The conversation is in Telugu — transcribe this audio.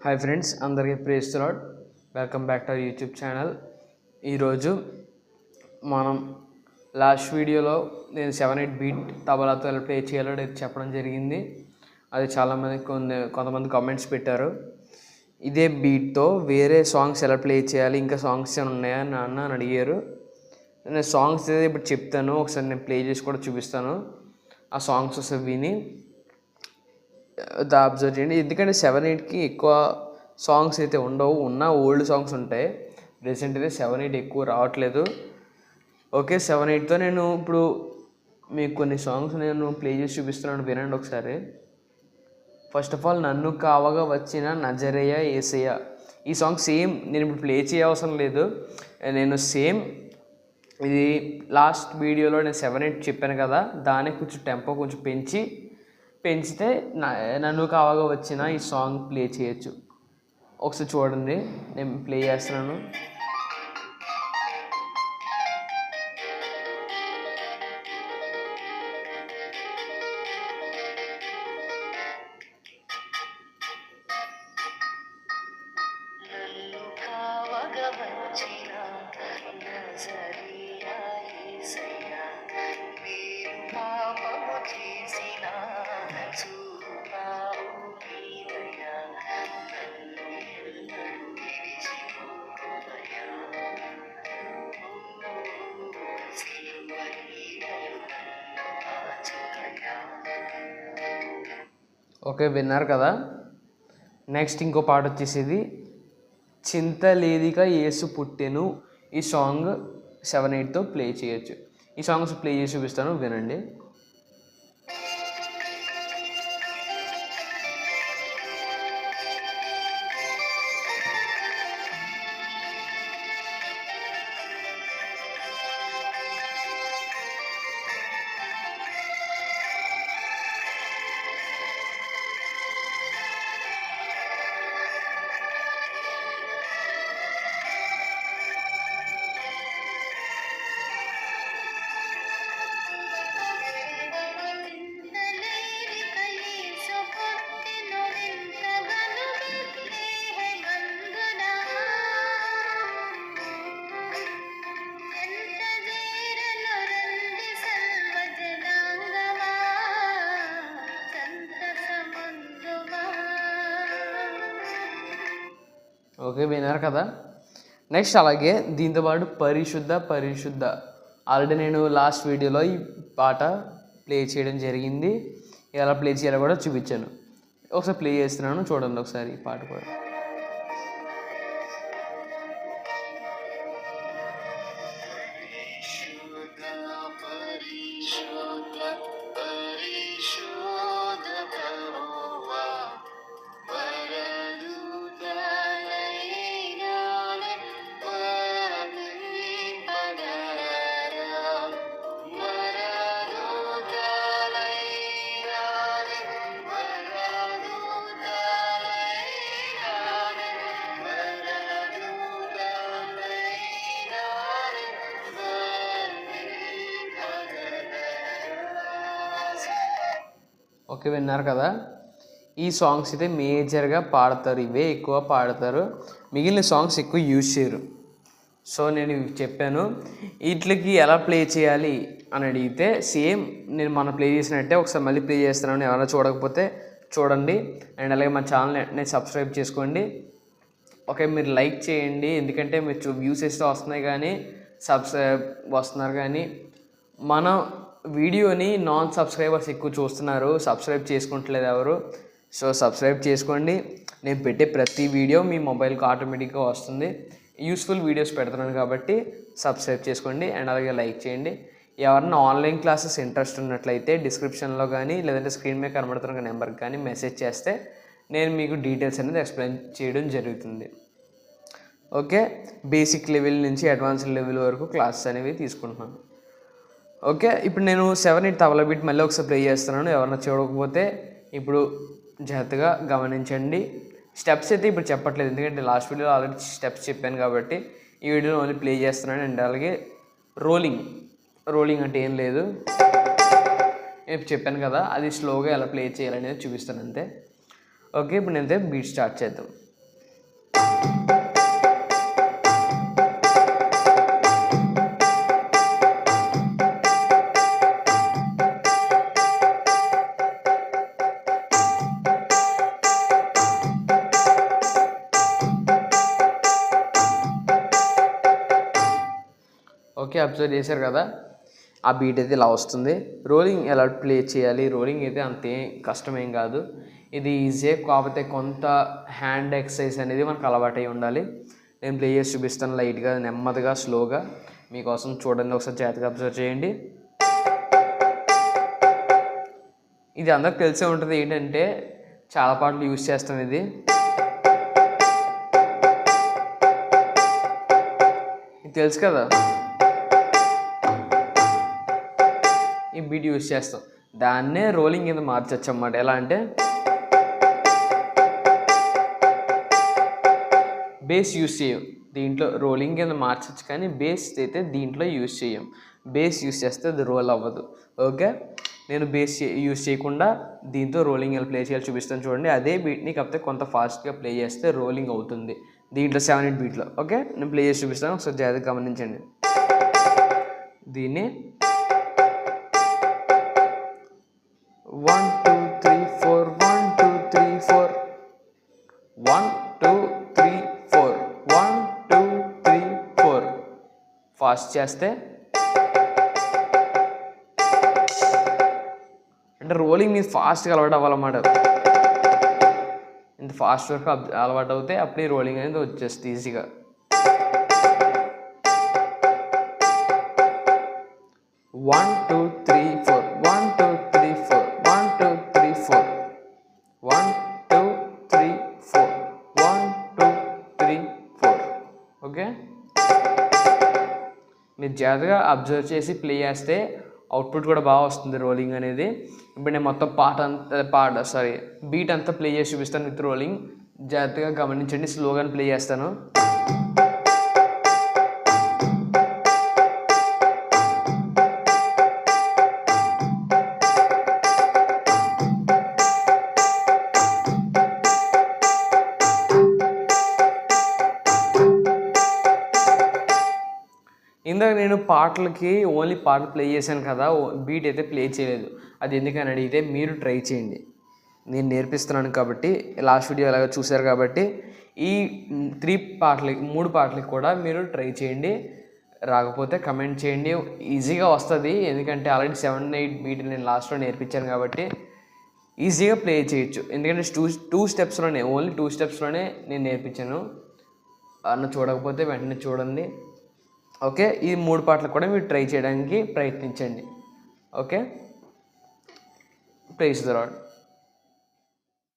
హాయ్ ఫ్రెండ్స్, అందరికీ praise the lord. Welcome back to our YouTube channel. ఈరోజు మనం లాస్ట్ వీడియోలో నేను 7-8 బీట్ తబలాతో ఎలా ప్లే చేయాలో చెప్పడం జరిగింది. అది చాలామంది కొంతమంది కామెంట్స్ పెట్టారు. ఇదే బీట్తో వేరే సాంగ్స్ ఎలా ప్లే చేయాలి, ఇంకా సాంగ్స్ ఏమైనా ఉన్నాయా నాన్న అని అడిగారు. నేను సాంగ్స్ అయితే ఇప్పుడు చెప్తాను, ఒకసారి నేను ప్లే చేసి కూడా చూపిస్తాను. ఆ సాంగ్స్ వస్తే విని అబ్జర్వ్ చేయండి. ఎందుకంటే 7-8కి ఎక్కువ సాంగ్స్ అయితే ఉండవు, ఓల్డ్ సాంగ్స్ ఉంటాయి. రీసెంట్ అయితే 7-8 ఎక్కువ రావట్లేదు. ఓకే, 7-8తో నేను ఇప్పుడు మీకు కొన్ని సాంగ్స్ నేను ప్లే చేసి చూపిస్తున్నాను, వినండి ఒకసారి. ఫస్ట్ ఆఫ్ ఆల్, నన్ను కావగా వచ్చిన నజరేయ యేసయ్య. ఈ సాంగ్ సేమ్ నేను ఇప్పుడు ప్లే చేయవసరం లేదు. నేను సేమ్ ఇది లాస్ట్ వీడియోలో నేను 7-8 చెప్పాను కదా, దానికి కొంచెం టెంపో కొంచెం పెంచితే నన్ను కావగా వచ్చిన ఈ సాంగ్ ప్లే చేయొచ్చు. ఒకసారి చూడండి, నేను ప్లే చేస్తున్నాను. ఓకే, విన్నారు కదా. నెక్స్ట్ ఇంకో పాట వచ్చేసేది చింతలేదిక యేసు పుట్టెను. ఈ సాంగ్ 7-8తో ప్లే చేయొచ్చు. ఈ సాంగ్స్ ప్లే చేసి చూపిస్తాను, వినండి. ఓకే, విన్నారు కదా. నెక్స్ట్ అలాగే దీంతోపాటు పరిశుద్ధ ఆల్రెడీ నేను లాస్ట్ వీడియోలో ఈ పాట ప్లే చేయడం జరిగింది. ఎలా ప్లే చేయాలో కూడా చూపించాను. ఒకసారి ప్లే చేస్తున్నాను, చూడండి ఒకసారి ఈ పాట కూడా. ఓకే, విన్నారు కదా. ఈ సాంగ్స్ అయితే మేజర్గా పాడతారు, ఇవే ఎక్కువ పాడతారు, మిగిలిన సాంగ్స్ ఎక్కువ యూజ్ చేయరు. సో నేను చెప్పాను వీటికి ఎలా ప్లే చేయాలి అని అడిగితే సేమ్ నేను మనం ప్లే చేసినట్టే ఒకసారి మళ్ళీ ప్లే చేస్తున్నాను. ఎవరైనా చూడకపోతే చూడండి. అండ్ అలాగే మన ఛానల్ని సబ్స్క్రైబ్ చేసుకోండి. ఓకే, మీరు లైక్ చేయండి, ఎందుకంటే మీరు వ్యూస్ ఇస్తే వస్తున్నాయి కానీ సబ్స్క్రైబ్ వస్తున్నారు, కానీ మన వీడియోని నాన్ సబ్స్క్రైబర్స్ ఎక్కువ చూస్తున్నారు, సబ్స్క్రైబ్ చేసుకుంటలేదు ఎవరు. సో సబ్స్క్రైబ్ చేసుకోండి. నేను పెట్టే ప్రతి వీడియో మీ మొబైల్కి ఆటోమేటిక్గా వస్తుంది. యూస్ఫుల్ వీడియోస్ పెడుతున్నాను కాబట్టి సబ్స్క్రైబ్ చేసుకోండి. అండ్ అలాగే లైక్ చేయండి. ఎవరన్నా ఆన్లైన్ క్లాసెస్ ఇంట్రెస్ట్ ఉన్నట్లయితే డిస్క్రిప్షన్లో కానీ లేదంటే స్క్రీన్ మీద కనబడుతున్న నెంబర్కి కానీ మెసేజ్ చేస్తే నేను మీకు డీటెయిల్స్ అనేది ఎక్స్ప్లెయిన్ చేయడం జరుగుతుంది. ఓకే, బేసిక్ లెవెల్ నుంచి అడ్వాన్స్డ్ లెవెల్ వరకు క్లాసెస్ అనేవి తీసుకుంటున్నాను. ఓకే, ఇప్పుడు నేను 7-8 తబలా బీట్ మళ్ళీ ఒకసారి ప్లే చేస్తున్నాను. ఎవరన్నా చూడకపోతే ఇప్పుడు జాగ్రత్తగా గమనించండి. స్టెప్స్ అయితే ఇప్పుడు చెప్పట్లేదు, ఎందుకంటే లాస్ట్ వీడియోలో ఆల్రెడీ స్టెప్స్ చెప్పాను కాబట్టి ఈ వీడియోలో ఓన్లీ ప్లే చేస్తున్నాను. అండ్ అలాగే రోలింగ్ అంటే ఏం లేదు, చెప్పాను కదా, అది స్లోగా ఎలా ప్లే చేయాలనేది చూపిస్తాను అంతే. ఓకే, ఇప్పుడు నేనైతే బీట్ స్టార్ట్ చేద్దాం. ఓకే, అబ్జర్వ్ చేశారు కదా, ఆ బీట్ అయితే ఇలా వస్తుంది. రోలింగ్ ఎలా ప్లే చేయాలి, రోలింగ్ అయితే అంతేం కష్టమేం కాదు, ఇది ఈజీ. కాకపోతే కొంత హ్యాండ్ ఎక్సర్సైజ్ అనేది మనకు అలవాటు అయి ఉండాలి. నేను ప్లే చేసి చూపిస్తాను లైట్గా, నెమ్మదిగా, స్లోగా మీకోసం. చూడండి ఒకసారి జాగ్రత్తగా అబ్జర్వ్ చేయండి. ఇది అందరికి తెలిసే ఉంటుంది, ఏంటంటే చాలా పాటలు యూజ్ చేస్తాం ఇది. ఇది తెలుసు కదా, ఈ బీట్ యూజ్ చేస్తాం. దాన్నే రోలింగ్ కింద మార్చచ్చు అన్నమాట. ఎలా అంటే బేస్ యూజ్ చేయం దీంట్లో, రోలింగ్ కింద మార్చచ్చు కానీ బేస్ అయితే దీంట్లో యూజ్ చేయం. బేస్ యూజ్ చేస్తే అది రోల్ అవ్వదు. ఓకే, నేను బేస్ యూజ్ చేయకుండా దీంతో రోలింగ్ ఎలా ప్లే చేయాలి చూపిస్తాను చూడండి. అదే బీట్ని కాకపోతే కొంత ఫాస్ట్గా ప్లే చేస్తే రోలింగ్ అవుతుంది దీంట్లో 7/8 బీట్లో. ఓకే, నేను ప్లే చేసి చూపిస్తాను, ఒకసారి జాగ్రత్తగా గమనించండి. దీన్ని 1 2 3 4 1 2 3 4 1 2 3 4 1 2 3 4 ఫాస్ట్ చేస్తే అంటే రోలింగ్ మీద ఫాస్ట్గా అలవాటు అవ్వాలన్నమాట. ఇంత ఫాస్ట్ వర్క్ అలవాటు అవుతే అప్పుడే రోలింగ్ అనేది వచ్చేస్తుంది ఈజీగా. One two three four 1 2 3 4 1 2 3 4 1 2 3 4 1 2 3 4. Okay, మీరు జాగ్రత్తగా అబ్జర్వ్ చేసి ప్లే చేస్తే అవుట్పుట్ కూడా బాగా వస్తుంది రోలింగ్ అనేది. ఇప్పుడు నేను మొత్తం బీట్ అంతా ప్లే చేసి చూపిస్తాను విత్ రోలింగ్. జాగ్రత్తగా గమనించండి, స్లోగానే ప్లే చేస్తాను. ఇందాక నేను పాటలకి ఓన్లీ పాటలు ప్లే చేశాను కదా, బీట్ అయితే ప్లే చేయలేదు. అది ఎందుకని అడిగితే మీరు ట్రై చేయండి, నేను నేర్పిస్తున్నాను కాబట్టి. లాస్ట్ వీడియో ఎలాగో చూశారు కాబట్టి ఈ 3 పాటలకి కూడా మీరు ట్రై చేయండి. రాకపోతే కమెంట్ చేయండి, ఈజీగా వస్తుంది. ఎందుకంటే ఆల్రెడీ 7/8 బీట్ నేను లాస్ట్లో నేర్పించాను కాబట్టి ఈజీగా ప్లే చేయొచ్చు. ఎందుకంటే టూ స్టెప్స్లోనే, ఓన్లీ 2 స్టెప్స్లోనే నేను నేర్పించాను. చూడకపోతే వెంటనే చూడండి. ఓకే, ఈ 3 పాటలు కూడా మీరు ట్రై చేయడానికి ప్రయత్నించండి. Okay, praise the lord.